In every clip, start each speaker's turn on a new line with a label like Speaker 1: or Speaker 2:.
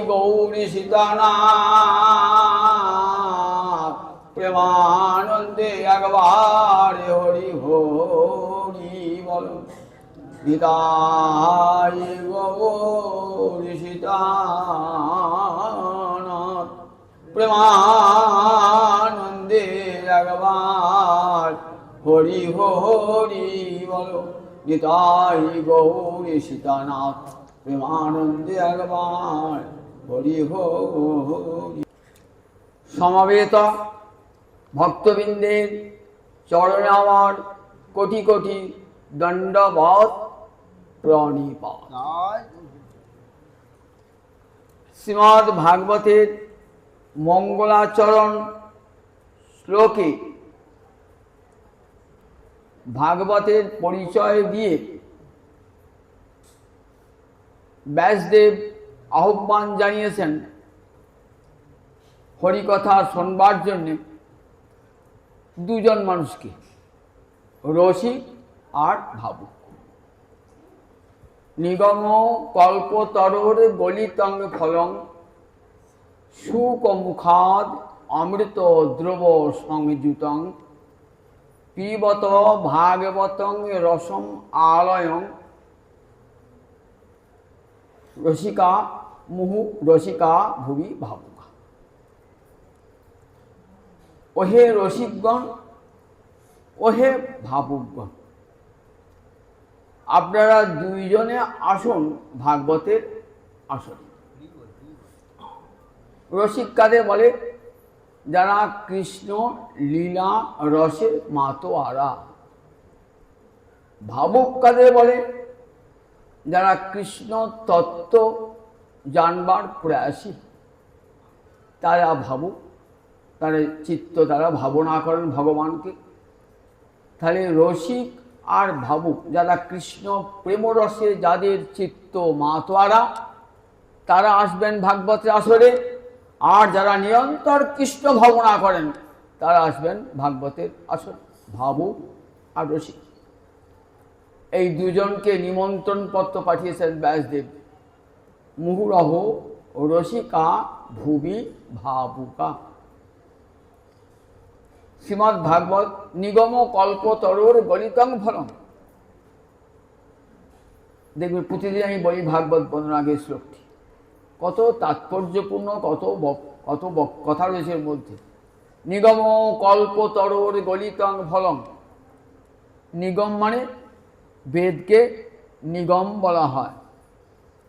Speaker 1: গৌরী সীতানাথ প্রেমানন্দে একবার হরি হরি বল। নিতাই গৌরী সীতানাথ প্রেমানন্দে একবার হরি হরি বল। নিতাই গৌরী সীতানাথ প্রেমানন্দে একবার হরি হরি। সমবেত ভক্তবৃন্দের চরণে আমার কোটি কোটি দণ্ডবৎ প্রণিপাত। শ্রীমদ্ ভাগবতের মঙ্গলাচরণ শ্লোকে ভাগবতের পরিচয় দিয়ে ব্যাসদেব আহ্বান জানিয়েছেন হরিকথা শোনবার জন্যে দুজন মানুষকে, রসিক আর ভাবুক। নিগম কল্পতরোর গলিতং ফলং শুকমুখাদ অমৃত দ্রব সংযুতং পিবত ভাগবতং রসম আলয়ং রসিকা মুহু রসিকা ভুবি ভাবুকা। ওহে রসিকগণ, ওহে ভাবুকগণ, আপনারা দুইজনে আসুন ভাগবতের আসনে। রসিক কাদের বলে? যারা কৃষ্ণ লীলা রসে মাতোয়ারা। ভাবুক কাদের বলে? যারা কৃষ্ণ তত্ত্ব জানবার প্রয়াসী, তারা ভাবুক, তারা চিত্ত দ্বারা ভাবনা করেন ভগবানকে। তাহলে রসিক আর ভাবুক, যারা কৃষ্ণ প্রেমরসে যাদের চিত্ত মাতোয়ারা, তারা আসবেন ভাগবতের আসরে। আর যারা নিরন্তর কৃষ্ণ ভাবনা করেন, তারা আসবেন ভাগবতের আসরে। ভাবুক আর রসিক, এই দুজনকে নিমন্ত্রণ পত্র পাঠিয়েছেন ব্যাসদেব। মুহুরহ রসিকা ভুবি ভাবুকা। শ্রীমদ্ ভাগবত নিগম কল্পতরোর গলিতং ফলং। দেখবেন প্রতিদিন আমি বলি ভাগবত বর্ণনার আগে শ্লোকটি, কত তাৎপর্যপূর্ণ, কত কথা রয়েছে এর মধ্যে। নিগম কল্পতরোর গলিতং ফলং। নিগম মানে বেদকে নিগম বলা হয়,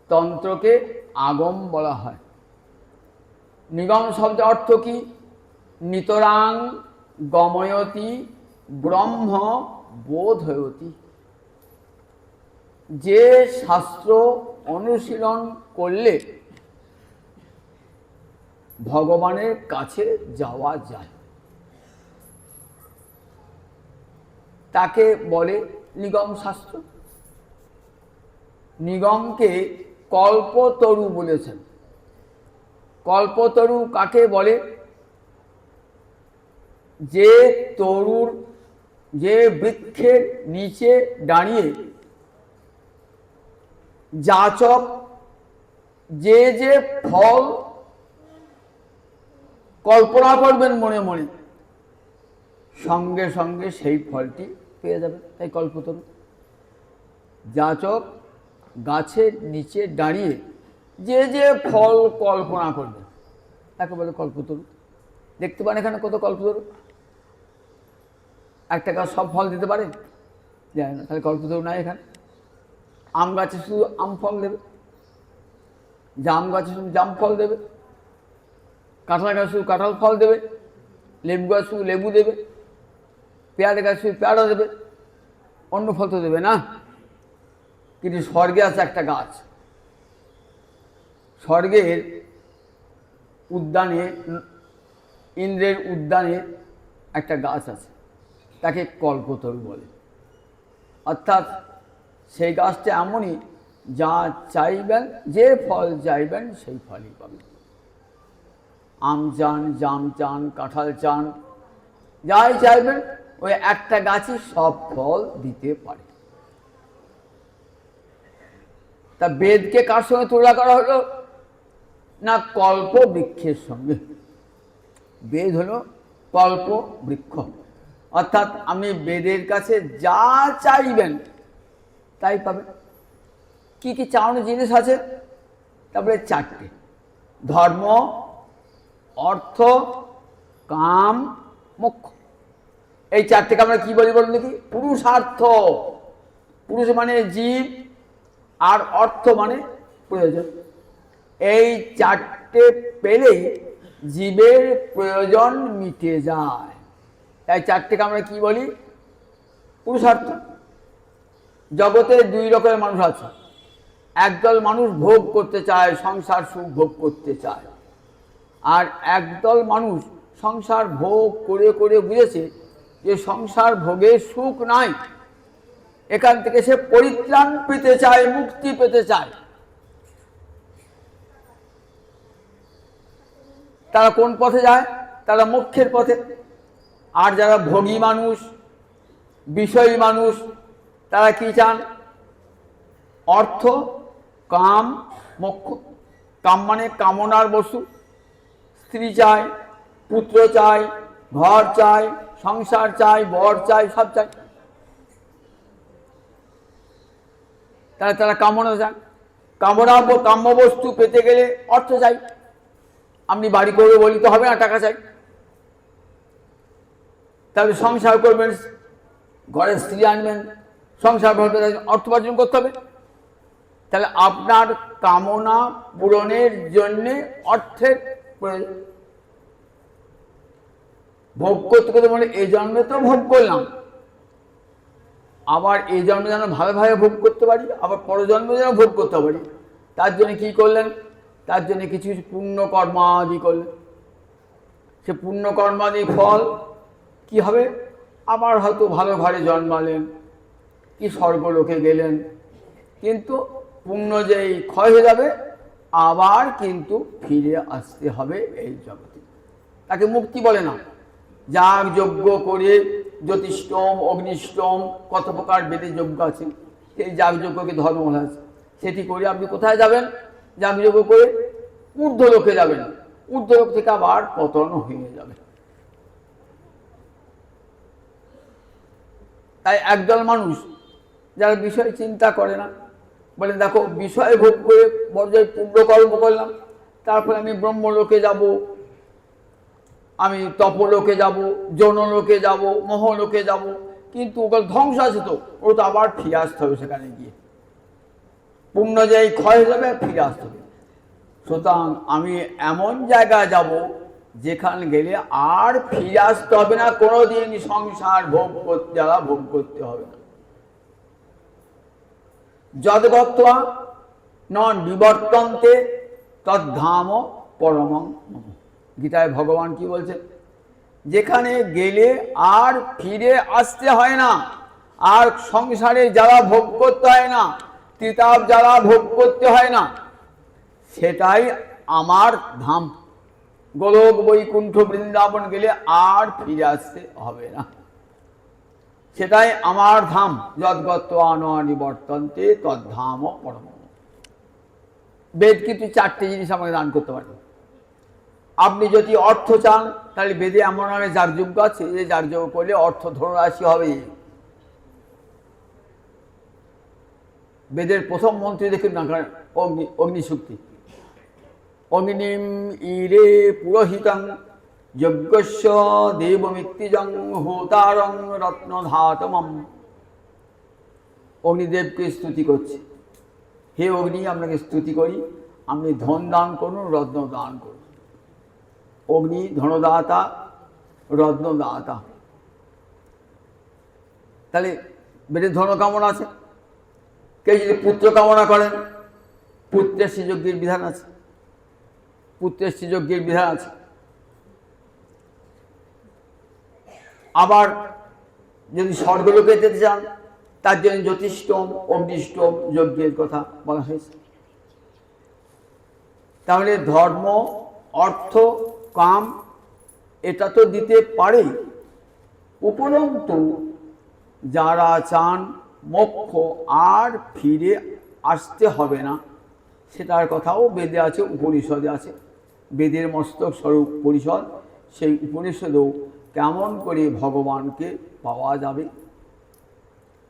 Speaker 1: তন্ত্রকে আগম বলা হয়। নিগম শব্দের অর্থ কি? নিতরাং গময়তি ব্রহ্ম বোধয়তি। যে শাস্ত্র অনুশীলন করলে ভগবানের কাছে যাওয়া যায়, তাকে বলে নিগম শাস্ত্র। নিগমকে কল্পতরু বলেছেন। কল্পতরু কাকে বলে? যে তরুর, যে বৃক্ষের নিচে দাঁড়িয়ে যাচক যে যে ফল কল্পনা করবেন মনে মনে, সঙ্গে সঙ্গে সেই ফলটি পেয়ে যাবেন, তাই কল্পতরু। যাচক গাছের নিচে দাঁড়িয়ে যে যে ফল কল্পনা করবেন, তাকে বলে কল্পতরু। দেখতে পান এখানে কত কল্পতরু। একটা গাছ সব ফল দিতে পারে? যায় না, তাহলে কল্পতরু নাই এখানে। আম গাছে শুধু আম ফল দেবে, জাম গাছে শুধু জাম ফল দেবে, কাঁঠাল গাছ শুধু কাঁঠাল ফল দেবে, লেবু গাছ শুধু লেবু দেবে, পেয়ারা গাছ শুধু পেয়ারা দেবে, অন্য ফল তো দেবে না। কিন্তু স্বর্গে আছে একটা গাছ, স্বর্গের উদ্যানে, ইন্দ্রের উদ্যানে একটা গাছ আছে, তাকে কল্পতরু বলে। অর্থাৎ সেই গাছটা এমনই, যা চাইবেন, যে ফল চাইবেন সেই ফলই পাবেন। আম চান, জাম চান, কাঁঠাল চান, যাই চাইবেন, ওই একটা গাছই সব ফল দিতে পারে। তা বেদকে কার সঙ্গে তুলনা করা হলো? না কল্প বৃক্ষের সঙ্গে। বেদ হলো কল্প বৃক্ষ, অর্থাৎ আপনি বেদের কাছে যা চাইবেন তাই পাবেন। কি কি চাওয়ানো জিনিস আছে? তারপরে চারটে: ধর্ম, অর্থ, কাম, মোক্ষ। এই চারটেকে আমরা কি বলি বলুন দেখি? পুরুষার্থ। পুরুষ মানে জীব, আর অর্থ মানে প্রয়োজন। এই চারটে পেলেই জীবের প্রয়োজন মিটে যায়। তাই চারটেকে আমরা কি বলি? পুরুষার্থ। জগতে দুই রকমের মানুষ আছে। একদল মানুষ ভোগ করতে চায়, সংসার সুখ ভোগ করতে চায়। আর একদল মানুষ সংসার ভোগ করে করে বুঝেছে যে সংসার ভোগে সুখ নাই, এখান থেকে সে পরিত্রাণ পেতে চায়, মুক্তি পেতে চায়। তারা কোন পথে যায়? তারা মোক্ষের পথে। আর যারা ভোগী মানুষ, বিষয়ী মানুষ, তারা কি চান? অর্থ, কাম, মোক্ষ। কাম মানে কামনার বস্তু। স্ত্রী চায়, পুত্র চায়, ঘর চায়, সংসার চায়, বর চায়, সব চায়। তারা কামনা চায়। কাম্য বস্তু পেতে গেলে অর্থ চাই। আপনি বাড়ি করবে বলি তো হবে না, টাকা চাই। তাহলে সংসার করবেন, ঘরে স্ত্রী আনবেন, সংসার অর্থ উপার্জন করতে হবে। তাহলে আপনার কামনা পূরণের জন্যে অর্থের প্রয়োজন। ভোগ করতে করতে মানে এই জন্মে তো ভোগ করলাম, আবার এই জন্মে যেন ভালোভাবে ভোগ করতে পারি, আবার পরজন্মে যেন ভোগ করতে পারি, তার জন্য কি করলেন? তার জন্য কিছু কিছু পুণ্য কর্মাদি করলেন। সে পুণ্য কর্মাদি ফল কি হবে? আবার হয়তো ভালো ঘরে জন্মালেন, কি স্বর্গলোকে গেলেন, কিন্তু পুণ্য যেই ক্ষয় হয়ে যাবে, আবার কিন্তু ফিরে আসতে হবে এই জগতে। তাকে মুক্তি বলে না। যাগ যজ্ঞ করে, জ্যোতিষ্ঠম, অগ্নিষ্ঠম, কত প্রকার বেদে যজ্ঞ আছে, সেই যাগযজ্ঞকে ধর্ম বলা আছে। সেটি করে আপনি কোথায় যাবেন? যাগযজ্ঞ করে ঊর্ধ্বলোকে যাবেন। ঊর্ধ্বলোক থেকে আবার পতন হয়ে যাবে। তাই একদল মানুষ যারা বিষয় চিন্তা করে না, বলেন দেখো বিষয় ভোগ করে বর্জয় পুণ্যকর্ম করলাম, তারপরে আমি ব্রহ্মলোকে যাব, আমি তপলোকে যাব, যৌনলোকে যাব, মোহলোকে যাব, কিন্তু ওগুলো ধ্বংস আছে তো, ও তো আবার ফিরে আসতে হবে। সেখানে গিয়ে পুণ্য যেই ক্ষয় হয়ে যাবে, ফিরে আসতে হবে। সুতরাং আমি এমন জায়গায় যাব যেখানে গেলে আর ফিরে আসতে হবে না, কোনোদিন সংসার ভোগ করতে হবে না। যদ্গত্বা ন নিবর্তন্তে তদ্ধাম পরমং মম। গীতায় ভগবান কি বলছেন? যেখানে গেলে আর ফিরে আসতে হয় না, আর সংসারে জ্বালা ভোগ করতে হয় না, তিতাব জ্বালা ভোগ করতে হয় না, সেটাই আমার ধাম। গোলক বৈকুণ্ঠ বৃন্দাবন গেলে আর ফিরে আসতে হবে না, সেটাই আমার ধাম। যদ্গত্বা ন নিবর্তন্তে তদ্ধাম পরমং। বেদ কিন্তু চারটে জিনিস আমাকে দান করতে পারে। আপনি যদি অর্থ চান, তাহলে বেদে এমন অনেক যাগযজ্ঞ আছে যে যাগযজ্ঞ করলে অর্থ ধনরাশি হবে। বেদের প্রথম মন্ত্রী দেখুন না, অগ্নিশক্তি। অগ্নিম ইরে পুরোহিতং যজ্ঞস্য দেবমিত্যজং হোতারং রত্নধাতমম। অগ্নিদেবকে স্তুতি করছে, হে অগ্নি আপনাকে স্তুতি করি, আপনি ধন দান করুন, রত্ন দান করুন। অগ্নি ধনদাতা, রত্নদাতা। তাহলে বেদের ধন কামনা আছে। কেউ যদি পুত্র কামনা করেন, পুত্রের শ্রীযজ্ঞের বিধান আছে, পুত্রের শ্রীযজ্ঞের বিধান আছে। আবার যদি স্বর্গলোকে যেতে চান, তার জন্য জ্যোতিষ্ঠম, অগ্নিষ্ঠম যজ্ঞের কথা বলা হয়েছে। তাহলে ধর্ম, অর্থ, কাম এটা তো দিতে পারে, উপরন্তু যারা চান মোক্ষ আর ফিরে আসতে হবে না, সেটার কথাও বেদে আছে, উপনিষদে আছে। বেদের মস্তক স্বরূপ উপনিষদ, সেই উপনিষদেও কেমন করে ভগবানকে পাওয়া যাবে।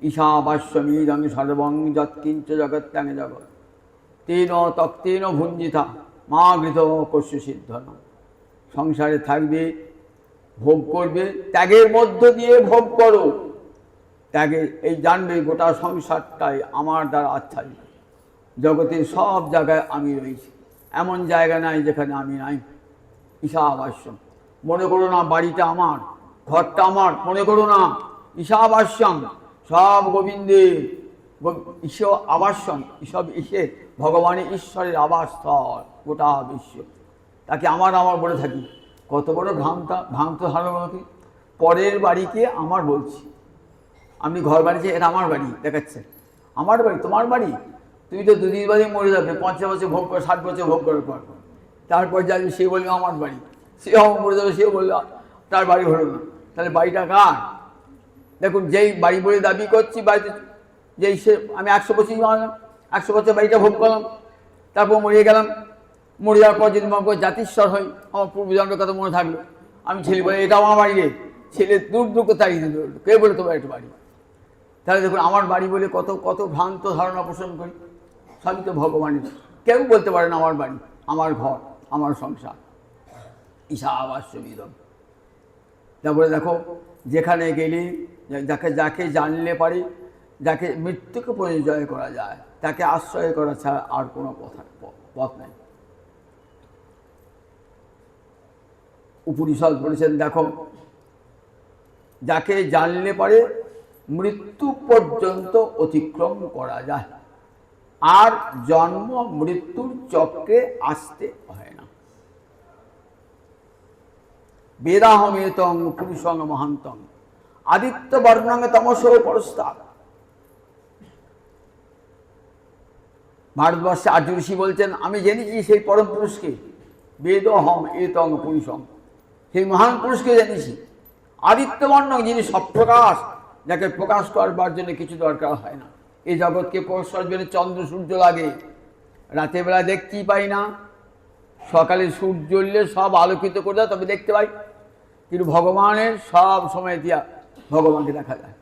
Speaker 1: ঈশাবাস্যমিদং সর্বং যৎকিঞ্চ জগত্যাং জগৎ তেন তক্তেন ভুঞ্জিতা মা গৃত কস্য সিদ্ধন। সংসারে থাকবে, ভোগ করবে, ত্যাগের মধ্য দিয়ে ভোগ করো। ত্যাগে এই জানবে গোটা সংসারটাই আমার দ্বারা আচ্ছাদিত। জগতের সব জায়গায় আমি রয়েছি, এমন জায়গা নাই যেখানে আমি নাই। ঈশাবাস্যম, মনে করো না বাড়িটা আমার, ঘরটা আমার, মনে করো না। ঈশাবাস্যম, সব গোবিন্দের। ঈশ আবাস্যম, সব ঈশে ভগবানের, ঈশ্বরের আবাসস্থল গোটা বিশ্ব। তাকে আমার আমার বলে থাকি। কত বড় ভ্রান্ত ধারণাকে। পরের বাড়িকে আমার বলছি। আমি ঘর বাড়িতে, এটা আমার বাড়ি দেখাচ্ছে। আমার বাড়ি, তোমার বাড়ি? তুই তো দুদিন বাদে মরে যাবে, 50 বছর ভোগ করে, 60 বছর ভোগ করার পর। তারপর যাবে, সে বলবে আমার বাড়ি, সেও মরে যাবে, সেও বললো তার বাড়ি হলো না। তাহলে বাড়িটা কার? দেখুন, যেই বাড়ি বলে দাবি করছি, বাড়িতে যেই সে আমি 100 বছর মানলাম, 100 বছর বাড়িটা ভোগ করলাম, তারপর মরিয়ে গেলাম। মরে যাওয়ার পর যদি মনে জাতিস্বর হই, আমার পূর্বজন্মের কথা মনে থাকলো। আমি ছেলে বলে এটাও আমার বাড়ি রে, ছেলে দূর দূর তাড়িয়ে দিল, কে বলে তোমার একটা বাড়ি? তাহলে দেখুন, আমার বাড়ি বলে কত কত ভ্রান্ত ধারণা পোষণ করি। সবই তো ভগবানের। কেউ বলতে পারে না আমার বাড়ি, আমার ঘর, আমার সংসার। ঈশাবাস্যমিদং। তারপরে দেখো, যেখানে গেলে যাকে যাকে জানলে পারে, যাকে মৃত্যুকে পরিচয় করা যায়, তাকে আশ্রয় করা ছাড়া আর কোনো পথ নেই। উপনিষদ বলেছেন, দেখো, যাকে জানলে পারে মৃত্যু পর্যন্ত অতিক্রম করা যায়, আর জন্ম মৃত্যুর চক্রে আসতে হয় না। বেদাহমেতং পুরুষং মহান্তং আদিত্য বর্ণং তমসো পরস্তাৎ। ভারতবর্ষে আর্য ঋষি বলছেন, আমি জেনেছি সেই পরম পুরুষকে। বেদহম এতং পুরুষং, সেই মহান পুরুষকে জেনেছি। আদিত্যবর্ণ, যিনি সপ্রকাশ, যাকে প্রকাশ করবার জন্য কিছু দরকার হয় না। এই জগৎকে প্রকাশ করার জন্য চন্দ্র সূর্য লাগে। রাতের বেলা দেখতেই পাই না, সকালে সূর্য জ্বললে সব আলোকিত করে দেয়, তবে দেখতে পাই। কিন্তু ভগবানের সব সময় দিয়া ভগবানকে দেখা যায়।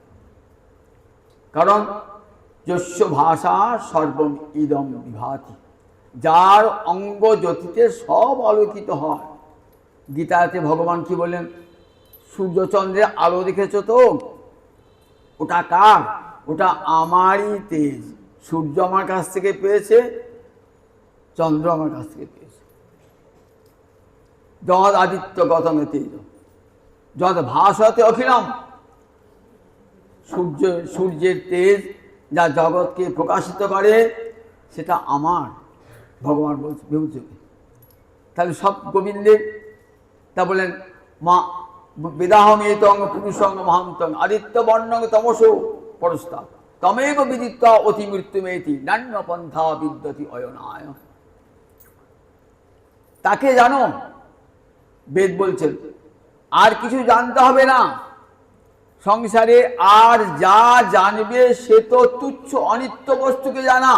Speaker 1: কারণ যস্য ভাষা সর্বম ইদম বিভাতি, যার অঙ্গ জ্যোতিতে সব আলোকিত হয়। গীতাতে ভগবান কি বললেন? সূর্যচন্দ্রের আলো দেখেছ তো? ওটা কার? ওটা আমারই তেজ। সূর্য আমার কাছ থেকে পেয়েছে, চন্দ্র আমার কাছ থেকে পেয়েছে। যদ আদিত্য গতমে তেজ যদ ভাসতে অখিলম। সূর্যের তেজ যা জগৎকে প্রকাশিত করে, সেটা আমার। ভগবান বলছে বিভূতিকে। তাহলে সব গোবিন্দের। তা বলেন, মা বেদাহমেতং পুরুষং মহান্তং আদিত্য বর্ণং তমসো পরস্তাৎ তমেব বিদিত্বা অতি মৃত্যুমেতি নান্য পন্থা বিদ্যতি অয়নায়। তাকে জানো, বেদ বলছেন, আর কিছু জানতে হবে না সংসারে। আর যা জানবে সে তো তুচ্ছ অনিত্য বস্তুকে জানা।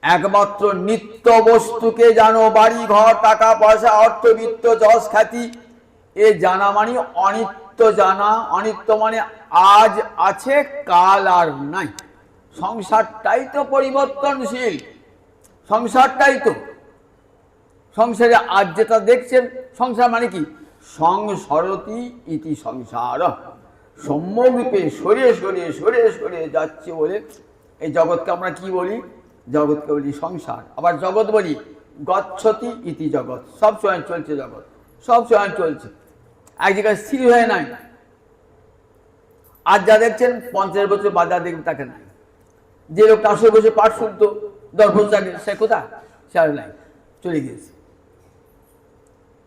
Speaker 1: একমাত্র নিত্য বস্তুকে জানো। বাড়ি ঘর, টাকা পয়সা, অর্থবিত্ত, যশ খ্যাতি, এ জানা মানে অনিত্য জানা। অনিত্য মানে আজ আছে, কাল আর নাই। সংসারটাই তো পরিবর্তনশীল। সংসারটাই তো, সংসারে আজ যেটা দেখছেন, সংসার মানে কি? সংসরতি ইতি সংসার। সম্যরূপে সরে সরে সরে সরে যাচ্ছে বলে এই জগৎকে আমরা কি বলি? জগৎকে বলি সংসার। আবার জগৎ বলি গচ্ছতি ইতি জগৎ। সব সময় চলছে জগৎ, সব সময় চলছে, এক জায়গায় স্থির হয়ে নাই। আজ যা দেখছেন 50 বছর বাদ যা দেখবেন তাকে নাই। যে লোকটা 80 বছর পাঠ শুনতো, 10 বছর আগে, সে কোথায়? সে আর নাই, চলে গিয়েছে।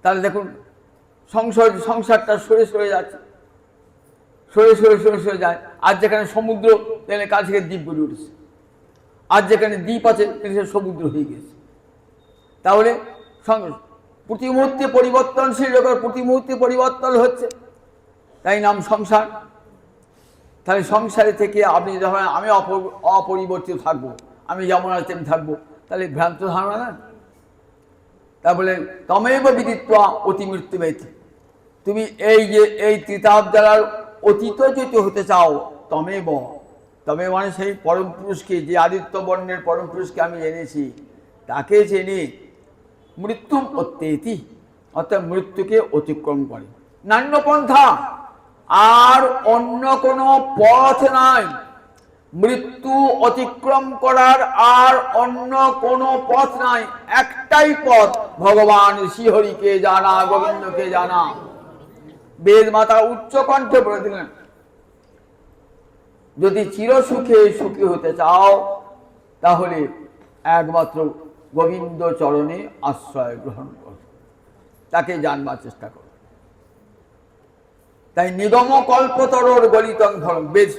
Speaker 1: তাহলে দেখুন, সংসারটা সরে সরে যাচ্ছে, সরে সরে সরে সরে যায়। আজ যেখানে সমুদ্র, কাল থেকে দ্বীপ গড়ে উঠেছে। আজ যেখানে দ্বীপ আছে, সে সমুদ্র হয়ে গেছে। তাহলে প্রতি মুহূর্তে পরিবর্তনশীল জগৎ, প্রতি মুহূর্তে পরিবর্তন হচ্ছে, তাই নাম সংসার। তাহলে সংসারে থেকে আপনি যখন আমি অপরিবর্তিত থাকবো, আমি যেমন আছি আমি থাকবো, তাহলে ভ্রান্ত ধারণা না। তা বলে তমেব বিদিত্বা অতি মৃত্যু ব্যথি, তুমি এই যে এই ত্রিতাপ জ্বালার অতীত যদি হতে চাও, তমেব, তবে মানে সেই পরম পুরুষকে, যে আদিত্য বর্ণের পরম পুরুষকে আমি এনেছি, তাকে জেনে মৃত্যুম অত্যেতি, অর্থাৎ মৃত্যুকে অতিক্রম করে। নান্য পন্থা, আর অন্য কোনো পথ নাই। মৃত্যু অতিক্রম করার আর অন্য কোনো পথ নাই, একটাই পথ, ভগবান শ্রীহরিকে জানা, গোবিন্দকে জানা। বেদ মাতা উচ্চ কণ্ঠে বলে দিলেন, যদি চিরসুখে সুখী হতে চাও, তাহলে একমাত্র গোবিন্দ চরণে আশ্রয় গ্রহণ করো, তাকে জানবার চেষ্টা করো। তাই নিগম কল্পতরুর গলিতং ধর্ম, বেদ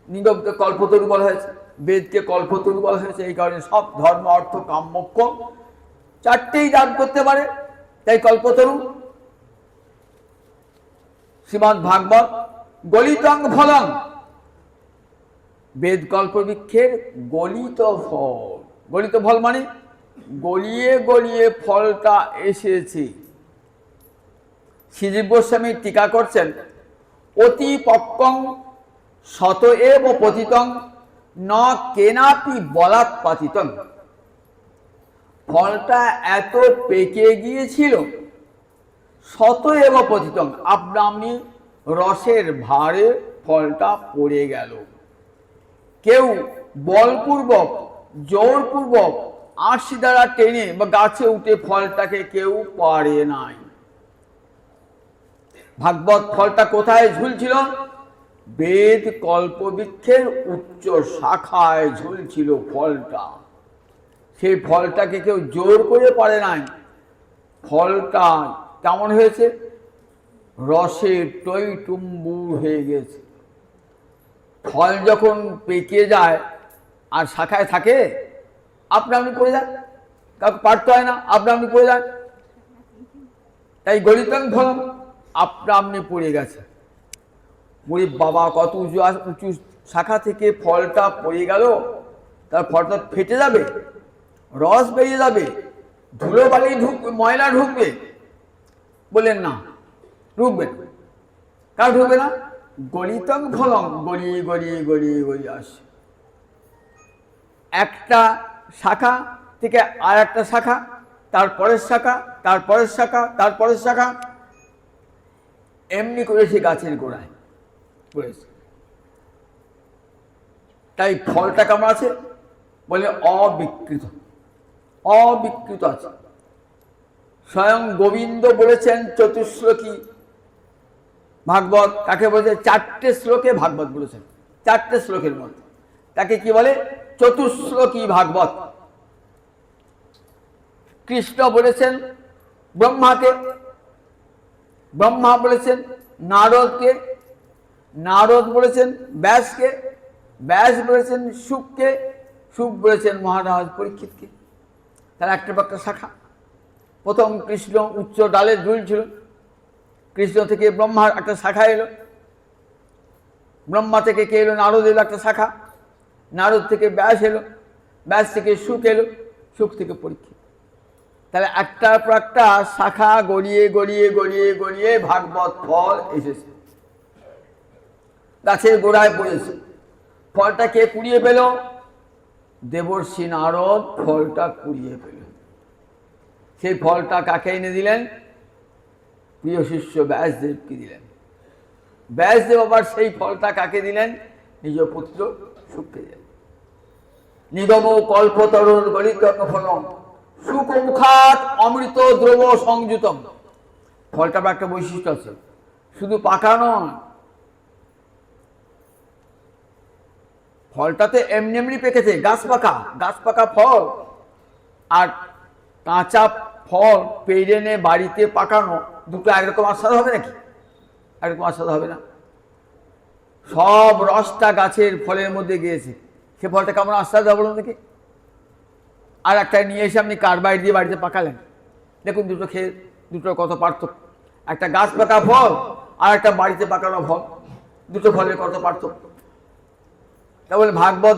Speaker 1: নিগমকে কল্পতরু বলা হয়েছে, বেদকে কল্পতরু বলা হয়েছে এই কারণে সব ধর্ম, অর্থ, কাম, মোক্ষ চারটেই দান করতে পারে, তাই কল্পতরু। শ্রীমদ্ ভাগবত গলিতং ফলং, বেদ কল্পবৃক্ষের গলিত ফল। গলিত ফল মানে গলিয়ে গলিয়ে ফলটা এসেছে। শ্রীজীব গোস্বামী টিকা করছেন, অতি পক্কং শত এব পতিতং ন কেনাপি বলাৎ পাতিতং। ফলটা এত পেকে গিয়েছিল, শত এব পতিতং, আপনি রসের ভারে ফলটা পড়ে গেল। কেউ বলপূর্বক, জোরপূর্বক আঁশি দ্বারা টেনে বা গাছে উঠে ফলটাকে কেউ পারে নাই। ভাগবত ফলটা কোথায় ঝুলছিল? বেদ কল্পবৃক্ষের উচ্চ শাখায় ঝুলছিল ফলটা। সেই ফলটাকে কেউ জোর করে পারে নাই। ফলটা কেমন হয়েছে? রসে টইটুম্বুর হয়ে গেছে। ফল যখন পেকে যায় আর শাখায় থাকে, আপনি পড়ে যান, কাউকে পারতে হয় না, আপনি পড়ে যান। তাই গলিতং ফলম, আপনি পড়ে গেছে। বলি বাবা, কত উঁচু উঁচু শাখা থেকে ফলটা পড়ে গেল, তার ফলটা ফেটে যাবে, রস বেরিয়ে যাবে, ধুলো বালি ঢুকবে, ময়লা ঢুকবে। বললেন না, ঢুকবে না। কার ঢুকবে না? গলিতং ফলং, গড়িয়ে গড়িয়ে গড়িয়ে গড়িয়ে আসে। একটা শাখা থেকে আর একটা শাখা, তারপরের শাখা, তারপরের শাখা, তারপরের শাখা, এমনি করে সে গাছের গোড়ায় পড়েছে। তাই ফলটা কেমন আছে? বলে অবিকৃত, অবিকৃত আছে। স্বয়ং গোবিন্দ বলেছেন চতুশ্লোকী ভাগবত, তাকে বলেছে চারটে শ্লোকে ভাগবত বলেছেন, চারটে শ্লোকের মধ্যে তাকে কি বলে? চতুশ্লোকী ভাগবত। কৃষ্ণ বলেছেন ব্রহ্মাকে, ব্রহ্মা বলেছেন নারদকে, নারদ বলেছেন ব্যাসকে, ব্যাস বলেছেন শুককে, শুক বলেছেন মহারাজ পরীক্ষিতকে। তার একটা একটা শাখা। প্রথম কৃষ্ণ উচ্চ ডালের ঝুলছিল, কৃষ্ণ থেকে ব্রহ্মার একটা শাখা এলো, ব্রহ্মা থেকে কে এলো? নারদ এলো একটা শাখা, নারদ থেকে ব্যাস এলো, ব্যাস থেকে শুক এলো, শুক থেকে পরীক্ষিত। তাহলে একটার পর একটা শাখা গড়িয়ে গড়িয়ে গড়িয়ে গড়িয়ে ভাগবত ফল এসেছে, গাছের গোড়ায় পড়েছে। ফলটা কে কুড়িয়ে পেল? দেবর্ষি নারদ ফলটা কুড়িয়ে পেল। সেই ফলটা কাকে এনে দিলেন? প্রিয় শিষ্য ব্যাসদেবকে দিলেন। ব্যাসদেব আবার সেই ফলটা কাকে দিলেন? নিজ পুত্র শুককে দিলেন। নিগম কল্পতরুর গলিতং ফলম সুখমুখাত অমৃত দ্রব সংযুতম। ফলটার একটা বৈশিষ্ট্য আছে, শুধু পাকা নয়, ফলটাতে এমনি এমনি পেকেছে, গাছ পাকা ফল। আর কাঁচা ফল পেড়ে এনে বাড়িতে পাকানো, দুটো একরকম আস্বাদ হবে নাকি? একরকম আস্বাদ হবে না। সব রসটা গাছের ফলের মধ্যে গিয়েছে, সে ফলটা কেমন আস্বাদ হবে বলুন দেখি? আর একটা নিয়ে এসে আপনি কার্বাইড দিয়ে বাড়িতে পাকালেন, দেখুন দুটো খেয়ে দুটোর কত পার্থক্য। একটা গাছ পাকা ফল আর একটা বাড়িতে পাকানো ফল, দুটো ফলের কত পার্থক্য। তা বলে ভাগবত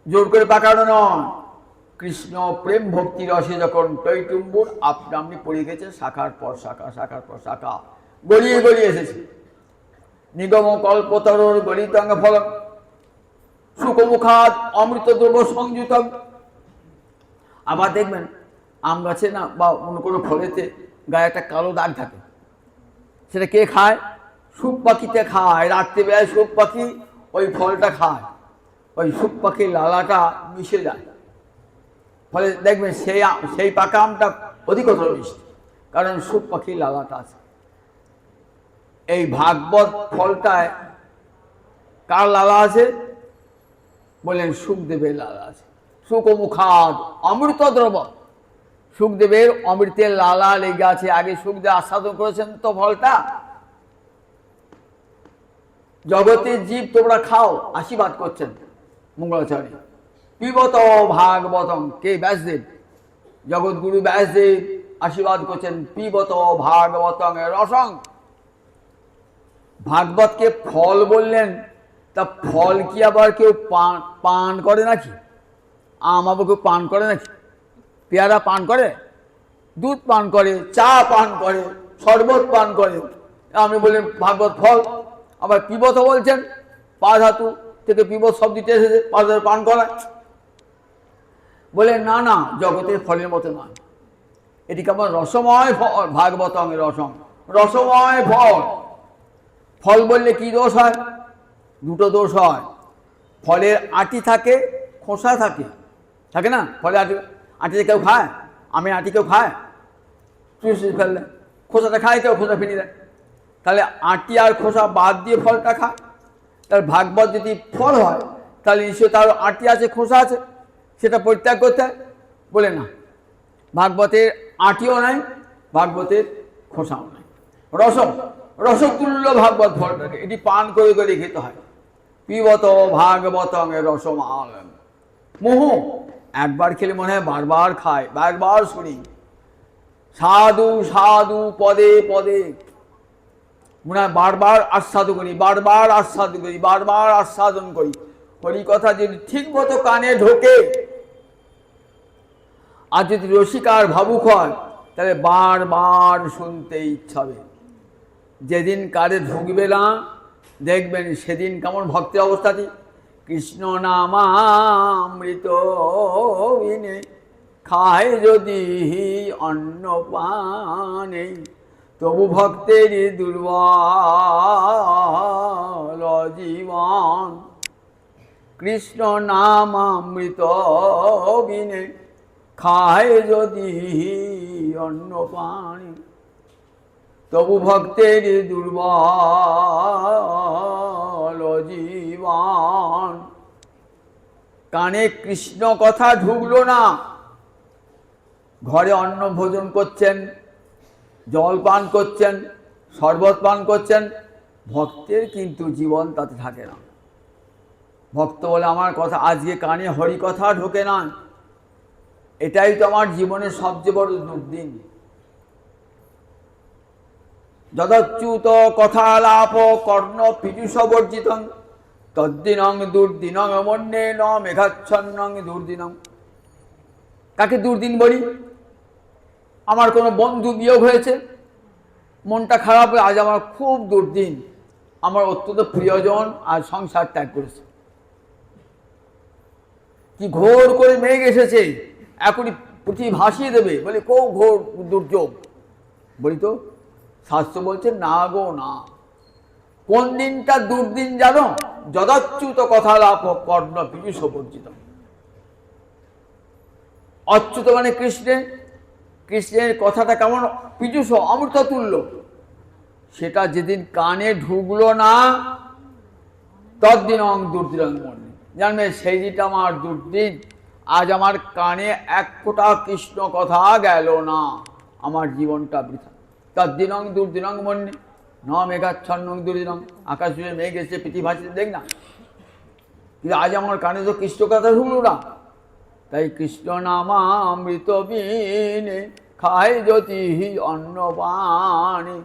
Speaker 1: জোর করে পাকানো নয়, কৃষ্ণ প্রেম ভক্তি রসে যখন টৈটুম্বুর আপনা আপনি পড়ে গেছে শাখার পর শাখা, শাখার পর শাখা গড়িয়ে গড়িয়ে এসেছে। নিগম কল্পতরুর গলিতাঙ্গ ফল সুখমুখাদ অমৃত দ্রব্য সংযুত। আবার দেখবেন আম গাছে না বা অন্য কোনো ফলেতে গায়ে একটা কালো দাগ থাকে, সেটা কে খায়? শুক পাখিতে খায়। রাত্রিবেলায় শুক পাখি ওই ফলটা খায়, ওই শুক পাখির লালাটা মিশে যায়, ফলে দেখবেন সেই পাকা আমটা অধিকতর মিষ্টি, কারণ শুক পাখির লালাটা আছে। এই ভাগবত ফলটায় কার লালা আছে? বললেন সুখদেবের লালা আছে। সুখমুখাদ অমৃত দ্রব, সুখদেবের অমৃতের লালা লেগে আছে। আগে সুখদেব আস্বাদন করেছেন তো ফলটা। জগতের জীব তোমরা খাও, আশীর্বাদ করছেন মঙ্গলাচার্য। পিবত ভাগবতম, কে? ব্যাসদেব, জগৎগুরু ব্যাসদেব আশীর্বাদ করছেন। পিবত ভাগবতং রসং, ভাগবতকে ফল বললেন, তা ফল কি আবার কেউ পান করে নাকি? আম আবার কেউ পান করে নাকি? পেয়ারা পান করে? দুধ পান করে, চা পান করে, শরবত পান করে। আপনি বললেন ভাগবত ফল। আবার পিবত বলছেন, পা ধাতু থেকে পিবত শব্দটি এসেছে, পা ধাতু পান করা। বলে না না, জগতের ফলের মতো নয়, এটি কেমন রসময় ফল। ভাগবতং রসম, রসময় ফল। ফল বললে কি দোষ হয়? দুটো দোষ হয়। ফলের আটি থাকে, খোসা থাকে, থাকে না? ফলে আটিতে কেউ খায়, আমি আটি কেউ খায়? চুষে ফেললে খোসাটা খায়, কেউ খোসা ফেলে দেয়। তাহলে আটি আর খোসা বাদ দিয়ে ফলটা খায়। তাহলে ভাগবত যদি ফল হয়, তাহলে নিশ্চয়ই তার আটি আছে, খোসা আছে, সেটা পরিত্যাগ করতে হয়। বলে না, ভাগবতের আটিও নাই, ভাগবতের খোসাও নাই। রসম, রসতুল্য ভাগবত ফলটাকে, এটি পান করে করে খেতে হয়। পিবত ভাগবতং রসমাল। মোহ, একবার খেলে মনে হয় বারবার খায়, বারবার শুনি। সাধু সাধু পদে পদে, মনে হয় বারবার আস্বাদ করি, বারবার আস্বাদ করি, বারবার আস্বাদন করি। হরি কথা যদি ঠিক মতো কানে ঢোকে, আর যদি রসিকার ভাবুক হয়, তাহলে বারবার শুনতে ইচ্ছা হবে। যেদিন কারে ঢুকবে না, দেখবেন সেদিন কেমন ভক্তের অবস্থাটি। কৃষ্ণ নামামৃত বিনে খায় যদি অন্ন পানে, তবু ভক্তের দুর্বল জীবন। কৃষ্ণ নামামৃত বিনে খায় যদি অন্ন পানে, তবু ভক্তের দুর্বল জীবন। কানে কৃষ্ণ কথা ঢুকলো না, ঘরে অন্ন ভোজন করছেন, জল পান করছেন, শরবত পান করছেন, ভক্তের কিন্তু জীবন তাতে থাকে না। ভক্ত বলে আমার কথা আজকে কানে হরি কথা ঢোকে না, এটাই তো আমার জীবনের সবচেয়ে বড় দুর্দিন। যদচ্যুত কথালাপ কর্ণ পীযুষ বর্জিতং, তদ্দিনং দুর্দিনং মন্যে ন মেঘাচ্ছন্নং দুর্দিনং। কাকে দুর্দিন বলি? আমার কোনো বন্ধু বিয়োগ হয়েছে, মনটা খারাপ হয়ে আজ আমার খুব দুর্দিন, আমার অত্যন্ত প্রিয়জন আর সংসার ত্যাগ করেছে। কি ঘোর করে মেঘ এসেছে, এখনই পৃথিবী ভাসিয়ে দেবে, বলে কো ঘোর দুর্যোগ। বলি তো শাস্ত্র বলছে না গো না। কোন দিনটা দুর্দিন জানো? যদাচ্যুত কথালাপ কর্ণ পীযুষ বর্জিত। অচ্যুত মানে কৃষ্ণের, কৃষ্ণের কথাটা কেমন পীযুষ অমৃত তুল্য, সেটা যেদিন কানে ঢুকলো না, তদ্দিন দুর্দিন মনে জানবে সেই দিনটা আমার দুর্দিন। আজ আমার কানে এক ফোঁটা কৃষ্ণ কথা গেল না, আমার জীবনটা বৃথা। তদ্দিনং দুর্দিনং মন্যে ন মেঘাচ্ছন্নং দুর্দিনং। আকাশ জুড়ে মেঘ এসে পৃথিবী ভাসিয়ে দেখ না, কিন্তু আজ আমার কানে তো কৃষ্ণ কথা ঢুকলো না। তাই কৃষ্ণ নামামৃত বিনে খায় যদি অন্ন পানে,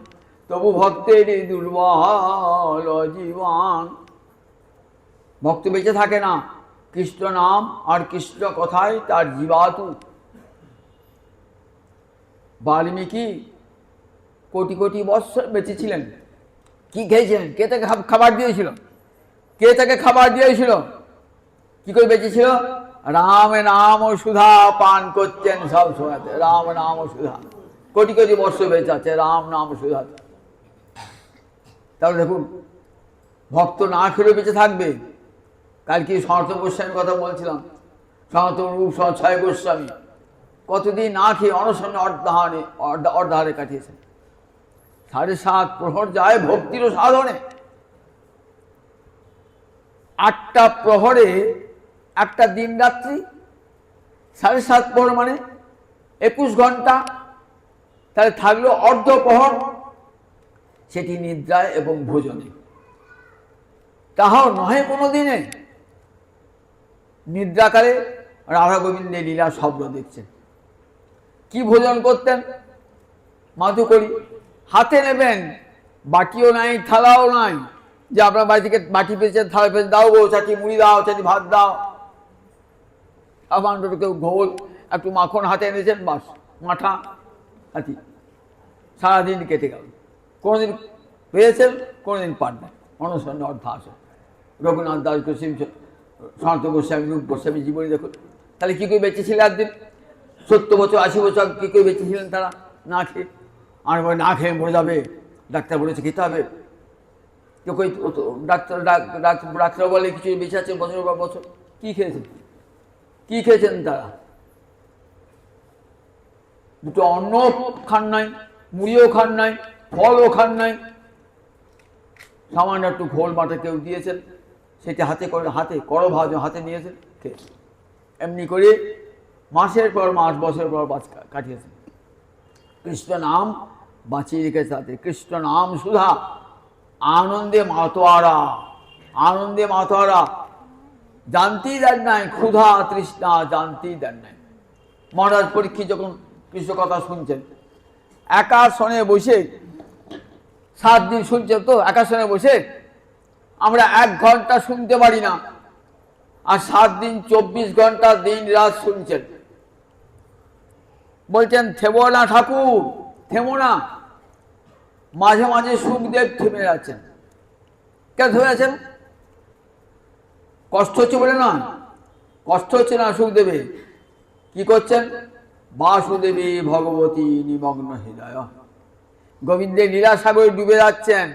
Speaker 1: তবু ভক্তের দুর্বল জীবন। ভক্ত বেঁচে থাকে না, কৃষ্ণ নাম আর কৃষ্ণ কথায় তার জীবাতু। বাল্মীকি কোটি কোটি বৎসর বেঁচেছিলেন। কি খেয়েছিলেন? কে তাকে খাবার দিয়েছিল? কে তাকে খাবার দিয়েছিল? কি করে বেঁচেছিল? রাম নাম ও সুধা পান করছেন সব সময়। রাম নাম ও সুধা, কোটি কোটি বৎসর বেঁচে আছে রাম নাম সুধা। তাহলে দেখুন, ভক্ত না খেলে বেঁচে থাকবে। কালকে সনাতন গোস্বামীর কথা বলছিলাম, সনাতন রূপ ছয় গোস্বামী কতদিন না খেয়ে অনশনে অর্ধাহারে কাটিয়েছেন। 7.5 প্রহর যায় ভক্তির সাধনে। 8টা প্রহরে একটা দিন রাত্রি, 7.5 প্রহর মানে 21 ঘন্টা। তাহলে থাকলো অর্ধ প্রহর, সেটি নিদ্রায় এবং ভোজনে। তাহাও নহে কোনো দিনে। নিদ্রাকালে রাধা গোবিন্দের লীলা স্বপ্ন দেখছেন। কি ভোজন করতেন? মাধুকরী। হাতে নেবেন, বাটিও নাই, থালাও নাই, যে আপনার বাড়ি থেকে বাটি পেয়েছেন, থালা পেয়েছেন, দাও গো চাটি মুড়ি দাও, চাটি ভাত দাও। আমার কেউ ঘোল একটু মাখন হাতে এনেছেন, বাস মাঠা হাতি। সারাদিন কেটে গেল। কোনোদিন পেয়েছেন, কোনোদিন পারবেন। অনশনে অর্ধাহারে। রঘুনাথ দাস গোস্বামী, সনাতন গোস্বামী, রূপ গোস্বামী জীবনী দেখুন। তাহলে কী করে বেঁচেছিলেন একদিন? 70 বছর 80 বছর কী করে বেঁচেছিলেন তারা না খেয়ে? আর না খেয়ে মরে যাবে, ডাক্তার বলেছে খেতে হবে। কেউ কই ডাক্তার বলে কিছু বেঁচে আছে বছরের পর বছর। কী খেয়েছেন? কী খেয়েছেন তারা? দুটো অন্ন খান নাই, মুড়িও খান নাই, ফলও খান নাই। সামান্য একটু ঘোল মাঠে কেউ দিয়েছেন, সেটা হাতে করে, হাতে করো ভাজ হাতে নিয়েছেন, খেয়েছেন। এমনি করে মাসের পর মাস, বছরের পর বাস কাটিয়েছেন। কৃষ্ণ নাম বাঁচিয়ে রেখেছে তাদের। কৃষ্ণ নাম সুধা, আনন্দে মাতোয়ারা, আনন্দে মাতোয়ারা। জানতেই দেন নাই ক্ষুধা তৃষ্ণা, জানতেই দেন নাই। মহারাজ পরীক্ষিত যখন কৃষ্ণ কথা শুনছেন, একাশনে বসে 7 দিন শুনছেন, তো একাশনে বসে আমরা 1 ঘন্টা শুনতে পারি না, আর 7 দিন 24 ঘন্টা দিন রাত শুনছেন। বলছেন থেমো না ঠাকুর, থেমো না। মাঝে মাঝে সুখদেব থেমে যাচ্ছেন। কেন থেমে যাচ্ছেন? কষ্ট হচ্ছে বলে না, কষ্ট হচ্ছে না সুখদেবে। কি করছেন? বাসুদেবী ভগবতী নিমগ্ন হৃদয়। গোবিন্দের লীলা সাগরে ডুবে যাচ্ছেন।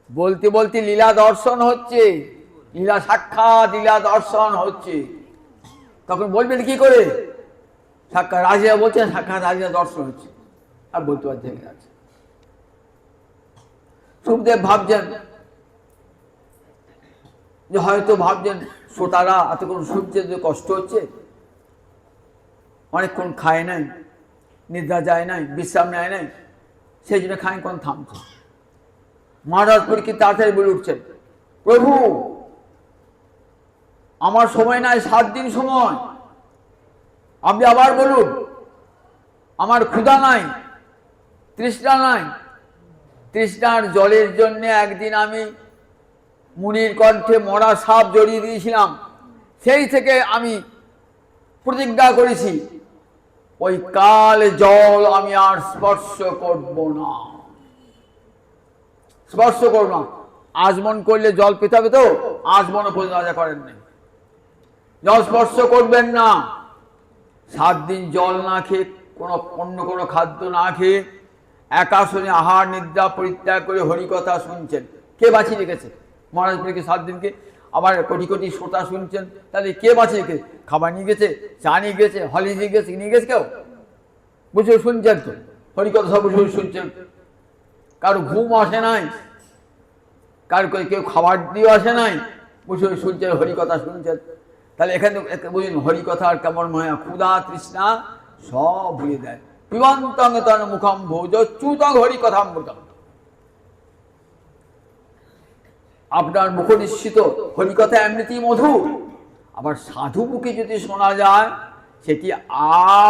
Speaker 1: বলতে বলতে লীলা দর্শন হচ্ছে, লীলা সাক্ষাৎ, লীলা দর্শন হচ্ছে। তখন বলবেন কি করে? সাক্ষাৎ রাজিয়া বলছেন, সাক্ষাৎ রাজিয়া দর্শন হচ্ছে, আর বলতে পারছেন আছে। সুখদেব ভাবছেন যে, হয়তো ভাবছেন শ্রোতারা এতক্ষণ শুনছে যে কষ্ট হচ্ছে, অনেকক্ষণ খায় নাই, নিদ্রা যায় নাই, বিশ্রাম নেয় নাই, সেই জন্য খানিকক্ষণ থামছে। মহারাজ পরীক্ষিত তাড়াতাড়ি বলে উঠছেন, প্রভু আমার সময় নাই, 7 দিন সময়, আপনি আবার বলুন। আমার ক্ষুধা নাই, তৃষ্ণা নাই। তৃষ্ণার জলের জন্য একদিন আমি মুনির কণ্ঠে মরা সাপ জড়িয়ে দিয়েছিলাম। সেই থেকে আমি প্রতিজ্ঞা করেছি, ওই কাল জল আমি আর স্পর্শ করব না, স্পর্শ করব না। আজমন করলে জল পেতে হবে, তো আজমনও পরিচর্যা করেন নাই। জল স্পর্শ করবেন না। 7 দিন জল না খেয়ে, অন্য কোনো খাদ্য না খেয়ে, একাশনে আহার নিদ্রা পরিত্যাগ করে হরিকথা শুনছেন। কে বাঁচিয়ে রেখেছে? মহারাজ পরীক্ষিত 7 দিনকে। আবার কোটি কোটি শ্রোতা শুনছেন, তাহলে কে বাঁচিয়ে রেখেছে? খাবার নিয়ে গেছে, চা নিয়ে গেছে, হলি নিয়ে গেছে, নিয়ে গেছে কেউ? বসে শুনছেন তো হরিকথা, সব বসে শুনছেন। কারো ঘুম আসে নাই, কারো কেউ খাবার দিয়ে আসে নাই, বসে শুনছেন, হরিকথা শুনছেন। তাহলে এখানে বুঝুন হরিকথার কেমন মায়া। ক্ষুধা তৃষ্ণা সব ভুলিয়ে দেয়। পিবন্তং তন মুখম ভোজ চ্যুতং হরিকথামৃতম। আপনার মুখ নিশ্চিত হরিকথা এমনিতেই মধুর, আবার সাধু মুখে যদি শোনা যায় সেটি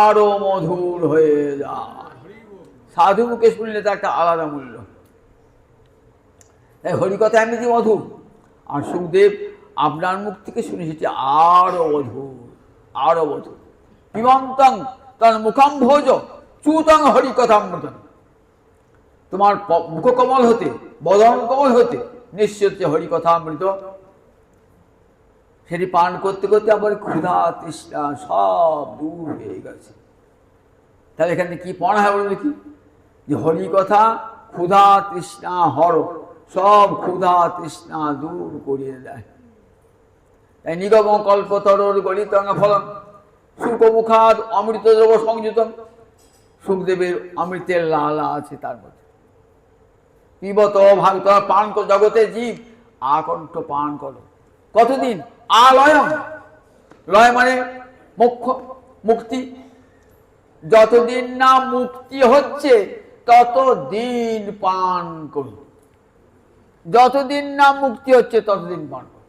Speaker 1: আরো মধুর হয়ে যায়। সাধু মুখে শুনলে তার একটা আলাদা মূল্য। তাই হরিকথা এমনিতেই মধুর। আর সুখদেব আপনার মুখ থেকে শুনে এসেছি আরো অধুর, আরো অধুর। পিবন্তং তার মুখাম ভোজ চুতং হরি কথামৃতম। তোমার মুখকমল হতে, বদন কমল হতে নিশ্চয় হরি কথামৃত। সেটি পান করতে করতে আবার ক্ষুধা তৃষ্ণা সব দূর হয়ে গেছে। তাহলে এখানে কি পড়া হয় বলে দেখি, যে হরি কথা ক্ষুধা তৃষ্ণা হর, সব ক্ষুধা তৃষ্ণা দূর করিয়ে দেয়। তাই নিগম কল্পতরর গলিতং ফলম সুখমুখাদ অমৃত দ্রব সংযুতম। সুখদেবের অমৃতের লালা আছে তার মধ্যে। পিবত ভাগত পান জগতে জীব আকণ্ঠ পান করো। কতদিন? আলয়ম, লয় মানে মোক্ষ, মুক্তি। যতদিন না মুক্তি হচ্ছে ততদিন পান করুন। যতদিন না মুক্তি হচ্ছে ততদিন পান করুন।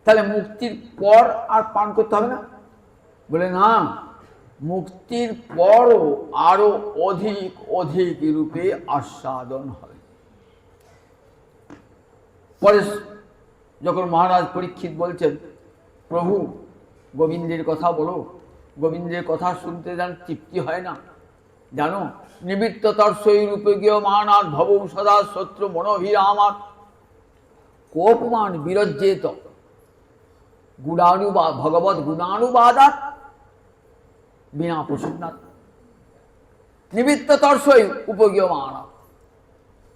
Speaker 1: তাহলে মুক্তির পর আর পান করতে হবে না? বলে না, মুক্তির পরও আরো অধিক অধিক রূপে আস্বাদন হবে। পরে যখন মহারাজ পরীক্ষিত বলছেন, প্রভু গোবিন্দের কথা বলো, গোবিন্দের কথা শুনতে যেন তৃপ্তি হয় না, জানো নিবৃত্ত তর্ষই রূপে গিয়ে মানার ভব সদা শত্রু মনোভিরামার কোপমান বিরজ্যেত গুণানুবাদ ভগবত গুণানুবাদাত বিনা প্রসন্নাত। নিবৃত্ত তর্ষই উপগীয় মানা,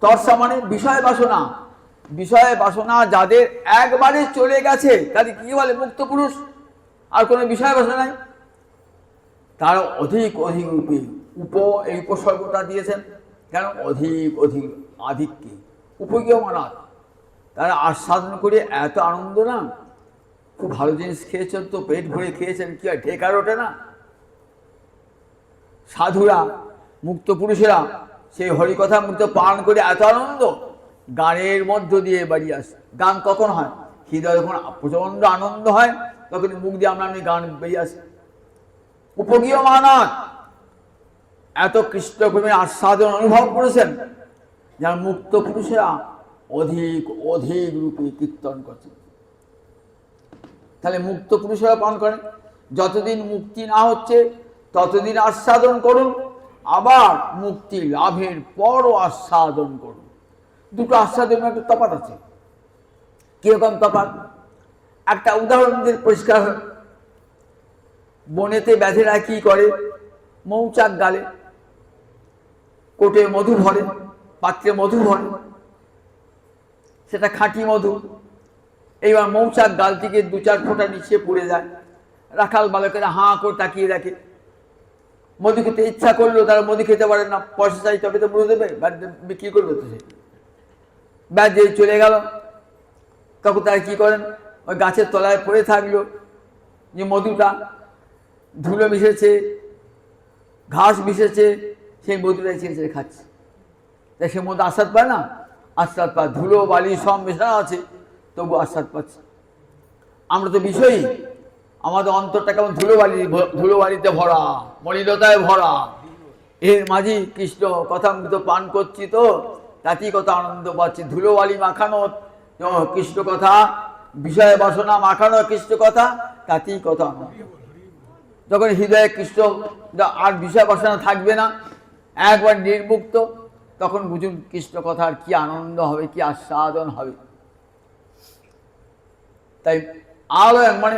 Speaker 1: তর্ষা মানে বিষয় বাসনা। বিষয় বাসনা যাদের একবারে চলে গেছে তাদের কি বলে? মুক্ত পুরুষ। আর কোনো বিষয় বাসনা নাই, তারা অধিক অধিক রূপে এই উপসর্গটা দিয়েছেন কেন? অধিক অধিক আধিক্যে উপগীয় মানা, তারা আস্বাদন করে এত আনন্দ না। খুব ভালো জিনিস খেয়েছেন তো, পেট ভরে খেয়েছেন, কি হয় ঢেকার ওঠে না? সাধুরা মুক্ত পুরুষেরা সেই হরিকথা মুক্ত পান করে এত আনন্দ, গানের মধ্য দিয়ে বাড়ি আসে। গান কখন হয়? হৃদয় যখন প্রচন্ড আনন্দ হয় তখন মুখ দিয়ে আমরা গান বেরিয়ে আসে। উপগীয় মানাত, এত কৃষ্ণপ্রেমে আস্বাদন অনুভব করেছেন যারা মুক্ত পুরুষেরা অধিক অধিক রূপে কীর্তন করছেন। তাহলে মুক্ত পুরুষেরা পান করেন। যতদিন মুক্তি না হচ্ছে ততদিন আস্বাদন করুন, আবার মুক্তি লাভের পরও আস্বাদন করুন। দুটো আস্বাদনের একটা তফাৎ আছে। কিরকম তফাৎ? একটা উদাহরণ দিয়ে পরিষ্কার হয়। বনেতে ব্যাধেরা কি করে? মৌচাক গালে, কোটে মধু ভরে, পাত্রে মধু ভরে, সেটা খাঁটি মধু। এইবার মৌচাক গাল থেকে দু চার ফোঁটা নিচে পড়ে যায়। রাখাল বালকেরা হাঁ করে তাকিয়ে রাখে। মধু খেতে ইচ্ছা করলো, তারা মধু খেতে পারে না, পয়সা চাই তবে তো মধু দেবে, বিক্রি করবে তো সে। ব্যাস যে চলে গেল, তখন তারা কি করেন? ওই গাছের তলায় পড়ে থাকলো, যে মধুটা ধুলো মিশেছে, ঘাস মিশেছে, সেই মধুটাই ছেড়ে ছেড়ে খাচ্ছে। তাই সে মধু আস্বাদ পায় না? আস্বাদ পায়, ধুলো বালি সব মেশানো আছে, তবু আস্বাদ পাচ্ছে। আমরা তো বিষয়ী, আমাদের অন্তরটা কেমন ধুলো বালিতে ভরা, মলিনতায় ভরা। এর মাঝে কৃষ্ণ কথামৃত পান করছি তো তাতেই কত আনন্দ পাচ্ছি। ধুলো বালি মাখানো কৃষ্ণ কথা, বিষয় বাসনা মাখানো কৃষ্ণ কথা, তাতেই কত আনন্দ। যখন হৃদয়ে কৃষ্ণ আর বিষয় বাসনা থাকবে না, একবার নির্মুক্ত, তখন বুঝুন কৃষ্ণ কথার কি আনন্দ হবে, কি আস্বাদন হবে। তাই আলয় মানে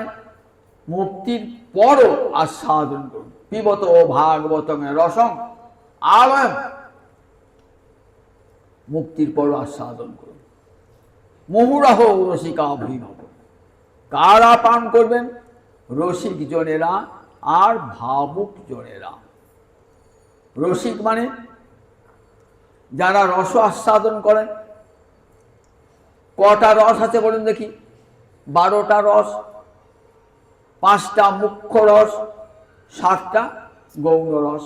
Speaker 1: মুক্তির পরও আস্বাদন করুন। পিবত ভাগবত রসম আলয়, মুক্তির পরও আস্বাদন করুন। মুহুরাহ রসিকা অভিনব, কারা পান করবেন? রসিক জনেরা আর ভাবুক জনেরা। রসিক মানে যারা রস আস্বাদন করেন। কটা রস আছে বলুন দেখি? 12টা রস, 5টা মুখ্য রস, 7টা গৌণ রস।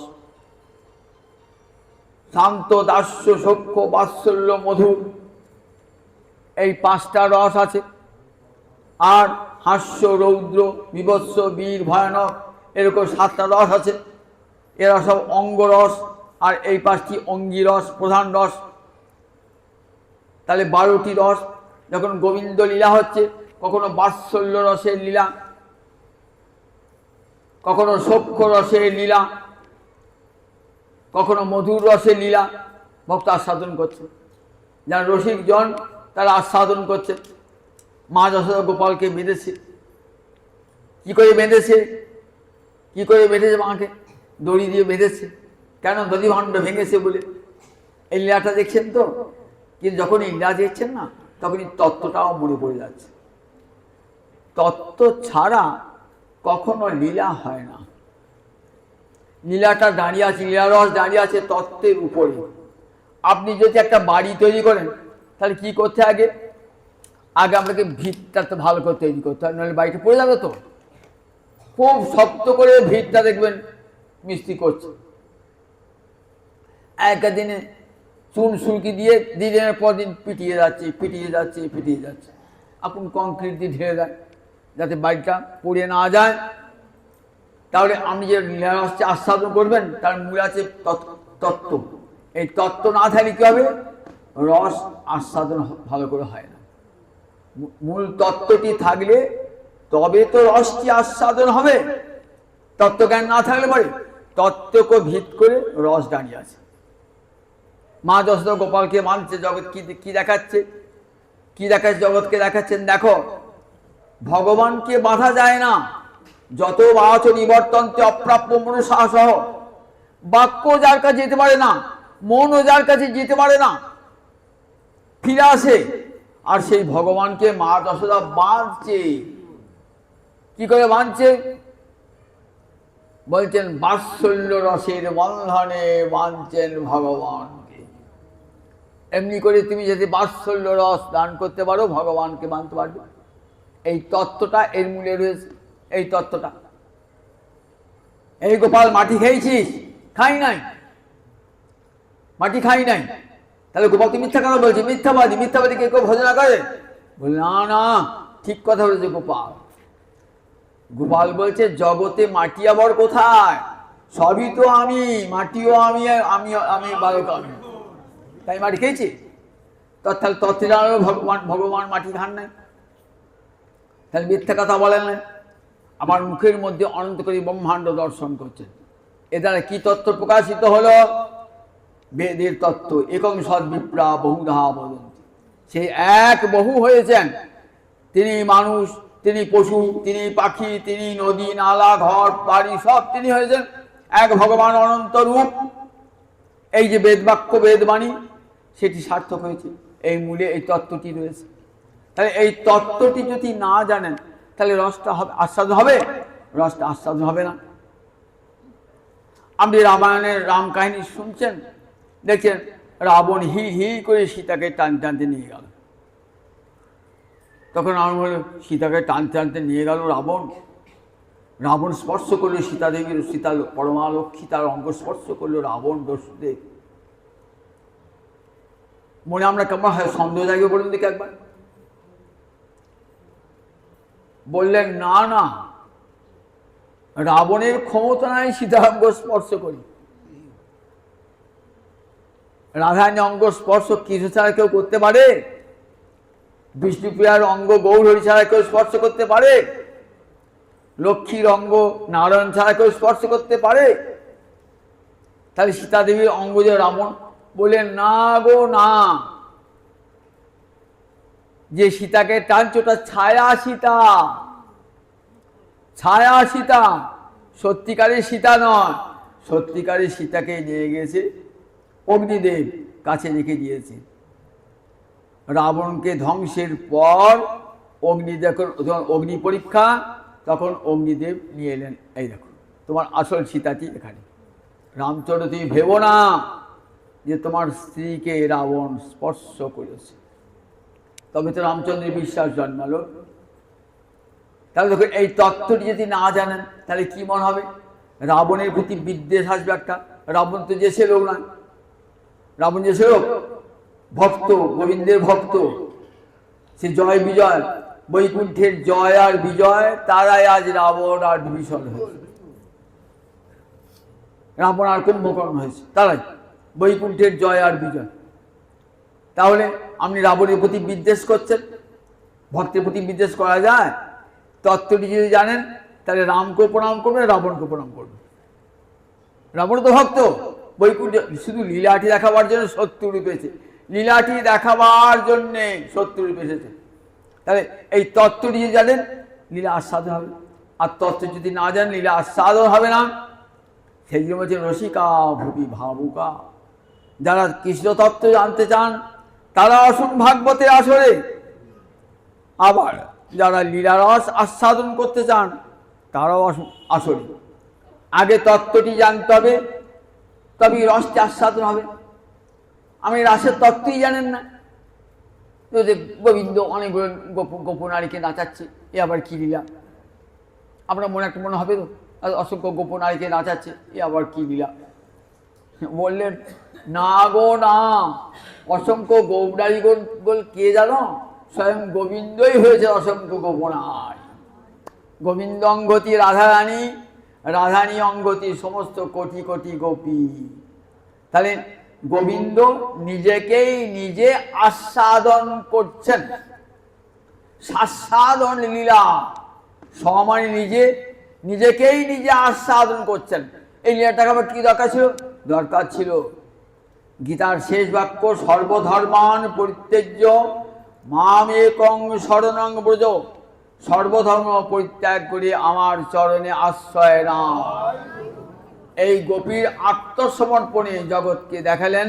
Speaker 1: শান্ত দাস্য সখ্য বাৎসল্য মধুর, এই 5টা রস আছে। আর হাস্য রৌদ্র বিভৎস বীর ভয়ানক, এরকম 7টা রস আছে। এরা সব অঙ্গরস, আর এই 5টি অঙ্গী রস, প্রধান রস। তাহলে 12টি রস। যখন গোবিন্দ লীলা হচ্ছে, কখনো বাৎসল্য রসের লীলা, কখনো সখ্য রসের লীলা, কখনো মধুর রসের লীলা ভক্ত আস্বাদন করছে। যারা রসিক জন তারা আস্বাদন করছে। মা যশোদা গোপালকে বেঁধেছে। কি করে বেঁধেছে? কি করে বেঁধেছে? মাকে দড়ি দিয়ে বেঁধেছে। কেন? দধি ভাণ্ড ভেঙেছে বলে। এই লীলাটা দেখছেন তো? কিন্তু যখন এই লীলা দেখছেন না, তখন এই তত্ত্বটাও মনে পড়ে যাচ্ছে। তত্ত্ব ছাড়া কখনো লীলা হয় না। লীলাটা দাঁড়িয়ে আছে, লীলারস দাঁড়িয়ে আছে তত্ত্বের উপরে। আপনি যদি একটা বাড়ি তৈরি করেন, তাহলে কি করতে আগে আপনাকে ভিতটা তো ভালো করে তৈরি করতে হয়, নাহলে বাড়িটা পড়ে যাবে তো। খুব শক্ত করে ভিতটা দেখবেন মিস্ত্রি করছে, একদিনে চুন সুরকি দিয়ে দিনের পর দিন পিটিয়ে যাচ্ছে, পিটিয়ে যাচ্ছে, পিটিয়ে যাচ্ছে। আপনি কংক্রিট দিয়ে ঢেলে দেন যাতে বাড়িটা পড়ে না যায়। তাহলে আপনি যে লীলারসকে আস্বাদন করবেন, তার মূল আছে তত্ত্ব। এই তত্ত্ব না থাকলে কি হবে? রস আস্বাদন ভালো করে হয় না। মূল তত্ত্বটি থাকলে তবে তো রসটি আস্বাদন হবে। তত্ত্বজ্ঞান না থাকলে পরে তত্ত্বকে ভিত করে রস দাঁড়িয়ে আছে। মা যশোদা গোপালকে মানছে, জগৎ কি দেখাচ্ছে? কি দেখাচ্ছে? জগৎকে দেখাচ্ছেন, দেখো ভগবানকে বাধা যায় না। যত বাচ নিবর্তন্তে অপ্রাপ্য মনসা সহ, বাক্য যার কাছে যেতে পারে না, মনও যার কাছে যেতে পারে না, ফিরে আসে। আর সেই ভগবানকে মা যশোদা বাঁধছে। কি করে বাঁধছে? বলছেন বাৎসল্য রসের বন্ধনে বাঁধছেন ভগবানকে। এমনি করে তুমি যদি বাৎসল্য রস দান করতে পারো, ভগবানকে বাঁধতে পারবে। এই তত্ত্বটা এর মূলে রয়েছে। এই তত্ত্বটা, এই গোপাল মাটি খেয়েছিস? খাই নাই। মাটি খাই নাই। তাহলে গোপাল তুমি মিথ্যা কথা বলছি, মিথ্যাবাদী। মিথ্যাবাদীকে কেউ ভজনা করে? বলে না না, ঠিক কথা বলেছে গোপাল। গোপাল বলছে জগতে মাটি আবার কোথায়? সবই তো আমি, মাটিও আমি, আমি আমি বালক আমি। তাই মাটি খেয়েছি? তাহলে তত্ত্বে ভগবান মাটি খান নাই, তাহলে মিথ্যা কথা বলেন না। আমার মুখের মধ্যে অনন্তকারী ব্রহ্মাণ্ড দর্শন করছেন। এ দ্বারা কি তত্ত্ব প্রকাশিত হলো? বেদের তত্ত্ব। একং সদ বিপ্রা বহুধা বদন্তি। সেই এক বহু হয়েছেন। তিনি মানুষ, তিনি পশু, তিনি পাখি, তিনি নদী, নালা, ঘর বাড়ি, সব তিনি হয়েছেন এক ভগবান অনন্ত রূপ। এই যে বেদবাক্য, বেদবাণী, সেটি সার্থক হয়েছে। এই মূলে এই তত্ত্বটি রয়েছে। তাহলে এই তত্ত্বটি যদি না জানেন, তাহলে রসটা হবে আস্বাদ হবে? রসটা আস্বাদ হবে না। আপনি রামায়ণের রাম কাহিনী শুনছেন, দেখছেন রাবণ হি হি করে সীতাকে টানতে টানতে নিয়ে গেল। তখন রাবণ বলল, সীতাকে টানতে টানতে নিয়ে গেল রাবণ। রাবণ স্পর্শ করলো সীতা দেবীর, সীতা পরমালক্ষ্মী, তার অঙ্গ স্পর্শ করলো রাবণ দস্যুদেব। মনে আমরা কেমন হয় সন্দেহ জায়গায় বলুন দেখি একবার। বললেন না না, রাবণের ক্ষমতা নাই সীতার অঙ্গ স্পর্শ করি। রাধারানী অঙ্গ স্পর্শ কৃষ্ণ ছাড়া কেউ করতে পারে? বিষ্ণুপ্রিয়ার অঙ্গ গৌরহরি ছাড়া কেউ স্পর্শ করতে পারে? লক্ষ্মীর অঙ্গ নারায়ণ ছাড়া কেউ স্পর্শ করতে পারে? তাহলে সীতা দেবীর অঙ্গ যে রাবণ, বলে না গো না, যে সীতাকে টানছে ওটা ছায়া সীতা, ছায়া সীতা, সত্যিকারের সীতা নয়। সত্যিকারের সীতাকে নিয়ে গেছে অগ্নিদেব, কাছে রেখে দিয়েছে। রাবণকে ধ্বংসের পর যখন অগ্নি পরীক্ষা, তখন অগ্নিদেব নিয়ে এলেন, এই দেখো তোমার আসল সীতাটি এখানে। রামচন্দ্র, তুমি ভেবো না যে তোমার স্ত্রীকে রাবণ স্পর্শ করেছে। তবে তো রামচন্দ্রের বিশ্বাস জন্মালো। তাহলে দেখো এই তত্ত্বটি যদি না জানেন, তাহলে কি মনে হবে? রাবণের প্রতি বিদ্বেষ আসবে একটা। রাবণ তো যে সে লোক নয়। রাবণ যে সে লোক, ভক্ত, গোবিন্দের ভক্ত। সে জয় বিজয়, বৈকুণ্ঠের জয় আর বিজয়, তারাই আজ রাবণ আর বিভীষণ হয়েছে। রাবণ আর কুম্ভকর্ণ হয়েছে, তারাই বৈকুণ্ঠের জয় আর বিজয়। তাহলে আপনি রাবণের প্রতি বিদ্বেষ করছেন। ভক্তের প্রতি বিদ্বেষ করা যায়? তত্ত্বটি যদি জানেন তাহলে রামকে প্রণাম করবেন, রাবণকে প্রণাম করবেন। রাবণ তো ভক্ত, বৈকুণ্ঠ শুধু লীলাটি দেখাবার জন্য শত্রু পেয়েছে, লীলাটি দেখাবার জন্যে শত্রু এসেছে। তাহলে এই তত্ত্বটি যদি জানেন লীলা আস্বাদন হবে, আর তত্ত্ব যদি না জানেন লীলা আস্বাদন হবে না। সেই জন্য বলছে রসিকা ভুবি ভাবুকা, যারা কৃষ্ণ তত্ত্ব জানতে চান তারা আসুন ভাগবতের আসরে, আবার যারা লীলারস আস্বাদন করতে চান তারাও আসুন আসরে। আগে তত্ত্বটি জানতে হবে, তবেই রসটি আস্বাদন হবে। আমি রাসের তত্ত্বই জানেন না, যে গোবিন্দ অনেক গোপনারীকে নাচাচ্ছে, এ আবার কি লীলা? আপনার মনে একটা মনে হবে তো, অসংখ্য গোপনারীকে নাচাচ্ছে, এ আবার কি লীলা? বললেন না গো না, অসংখ্য গৌনারী গোল কে জানো? স্বয়ং গোবিন্দই হয়েছে অসংখ্য গোপনারী। গোবিন্দ অঙ্গতি রাধারানী, রাধারানী অঙ্গতি সমস্ত কোটি কোটি গোপী। তাহলে গোবিন্দ নিজেকেই নিজে আস্বাদন করছেন, সাস্বাদন লীলা সমানে নিজেকেই নিজে আস্বাদন করছেন। এই লীলাটাকে আবার কি দরকার ছিল? দরকার ছিল গীতার শেষ বাক্য, সর্বধর্মান পরিত্যজ্য মামেকং শরণং ব্রজ, সর্বধর্ম পরিত্যাগ করে আমার চরণে আশ্রয় নাও। এই গোপীর আত্মসমর্পণে জগৎকে দেখালেন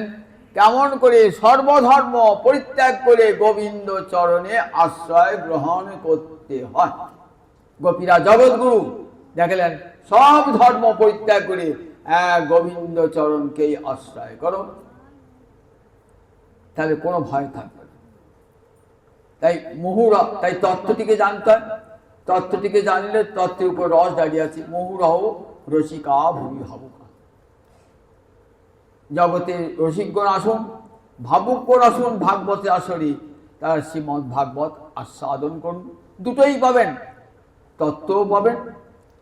Speaker 1: কেমন করে সর্বধর্ম পরিত্যাগ করে গোবিন্দ চরণে আশ্রয় গ্রহণ করতে হয়। গোপীরা জগৎগুরু দেখালেন সব ধর্ম পরিত্যাগ করে গোবিন্দ চরণকেই আশ্রয় করো, তাহলে কোনো ভয় থাকবে না। তাই তাই তত্ত্বটিকে জানতে হয়, তত্ত্বটিকে জানলে তত্ত্বের উপর রস দাঁড়িয়ে আছে। মুহুরহ রসিকা ভূমি ভাবুকা, জগতে রসিকগণ আসুন, ভাবুকগণ আসুন ভাগবতে আসরে, তার শ্রীমদ্ ভাগবত আস্বাদন করুন। দুটোই পাবেন, তত্ত্বও পাবেন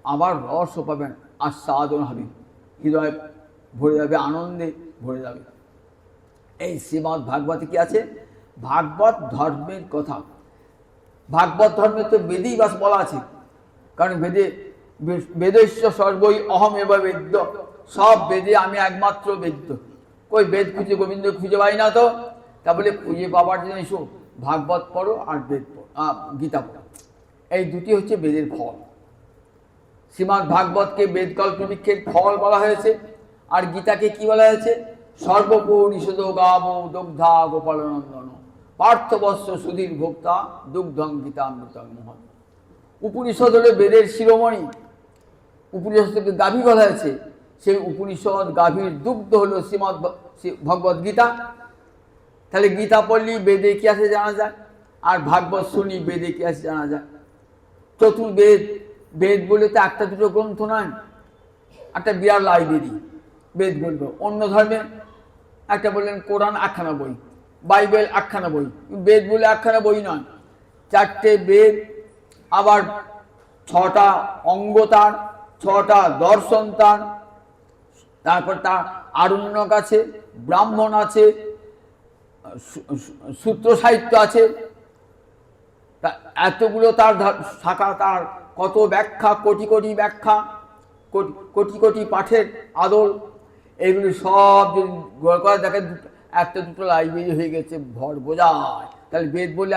Speaker 1: আবার রসও পাবেন, আস্বাদন হবে, হৃদয় ভরে যাবে, আনন্দে ভরে যাবে। এই শ্রীমদ্ ভাগবতে কি আছে? ভাগবত ধর্মের কথা। ভাগবত ধর্মে তো বেদেই বাস বলা আছে, কারণ বেদস্য সর্বই অহম এব বেদ্য, সব বেদে আমি একমাত্র বেদ্য। কই বেদ খুঁজে গোবিন্দ খুঁজে পাই না তো, তা বলে খুঁজে পাবার জন্য এসো ভাগবত পড়ো আর গীতা পড়ো, এই দুটি হচ্ছে বেদের ফল। শ্রীমদ্ ভাগবতকে বেদকল্প বৃক্ষের ফল বলা হয়েছে, আর গীতাকে কি বলা হয়েছে? সর্বপরিষদ গাব দগ্ধা গোপালনন্দন পার্থবস্ত্র সুধীর ভোক্তা দুগ্ধং গীতামৃতং মোহন। উপনিষদ হলো বেদের শিরোমণি, উপনিষদকে গাভী বলা হয়েছে, সেই উপনিষদ গাভীর দুগ্ধ হলো শ্রীমদ্ ভগবদ গীতা। তাহলে গীতা পড়লি বেদে কি আছে জানা যায়, আর ভাগবত শুনি বেদে কি আছে জানা যায়। চতুর্বেদ, বেদ বলে তো একটা দুটো গ্রন্থ নয়, একটা বিরাট লাইব্রেরি বেদ বলব। অন্য ধর্মে একটা বললেন কোরআন একখানা বই, বাইবেল একখানা বই, বেদ বলে একখানা বই নয়, চারটে বেদ, আবার 6টা অঙ্গ তার, 6টা দর্শন তার, তারপর তার আরণ্যক আছে, ব্রাহ্মণ আছে, সূত্র সাহিত্য আছে, এতগুলো তার শাখা, তার কত ব্যাখ্যা, কোটি কোটি ব্যাখ্যা, কোটি কোটি পাঠের আদল, এগুলি সব যদি গড় করা দেখেন একটা দুটো লাইব্রেরি হয়ে গেছে ভর বোঝায়। তাহলে বেদ বললে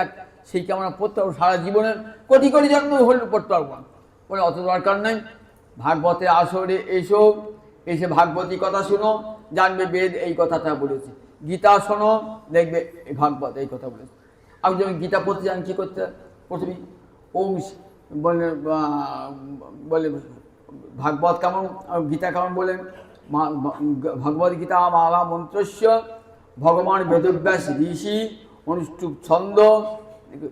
Speaker 1: সেই কেমন পড়তে পারবো? সারা জীবনের কোটি কোটি জন্ম হলে পড়তে পারবো না, বলে অত দরকার নেই। ভাগবতে আসরে এসে ভাগবতী কথা শুনো, জানবে বেদ এই কথাটা বলেছে। গীতা শোনো, দেখবে ভাগবত এই কথা বলেছে। আপনি যখন গীতা পড়তে যান কী করতে? প্রথমে ওম বলে ভাগবত কেমন, গীতা কেমন বলেন? ভগবদ গীতা মালা মন্ত্রস্য ভগবান বেদব্যাস ঋষি অনুষ্ঠুপ ছন্দ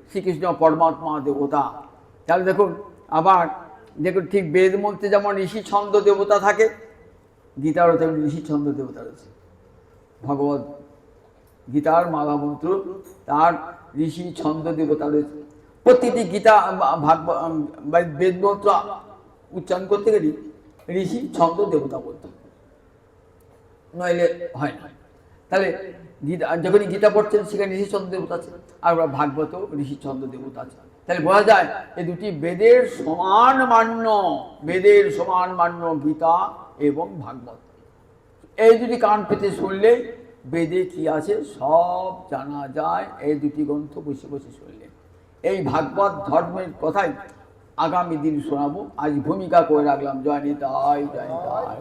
Speaker 1: শ্রীকৃষ্ণ পরমাত্মা দেবতা। তাহলে দেখুন, আবার দেখুন ঠিক বেদ মন্ত্রে যেমন ঋষি ছন্দ দেবতা থাকে, গীতারও তেমন ঋষি ছন্দ দেবতা রয়েছে। ভগবদ গীতার মালা মন্ত্র তার ঋষি ছন্দ দেবতা রয়েছে। প্রতিটি গীতা বেদ মন্ত্র উচ্চারণ করতে গেলে ঋষি ছন্দ দেবতা বলতে, নইলে হয় না। তাহলে গীতা যখনই গীতা পড়ছেন সেখানে ঋষিচন্দ্র দেবতা আছে, আর ভাগবত ঋষিচন্দ্র দেবতা আছে। তাহলে বোঝা যায় এই দুটি বেদের সমান মান্য, বেদের সমান মান্য গীতা এবং ভাগবত। এই দুটি কান পেতে শুনলে বেদে কি আছে সব জানা যায়, এই দুটি গ্রন্থ বসে বসে শুনলে। এই ভাগবত ধর্মের কথাই আগামী দিন শোনাবো। আজ ভূমিকা করে রাখলাম। জয় নিতাই, জয় নিতাই।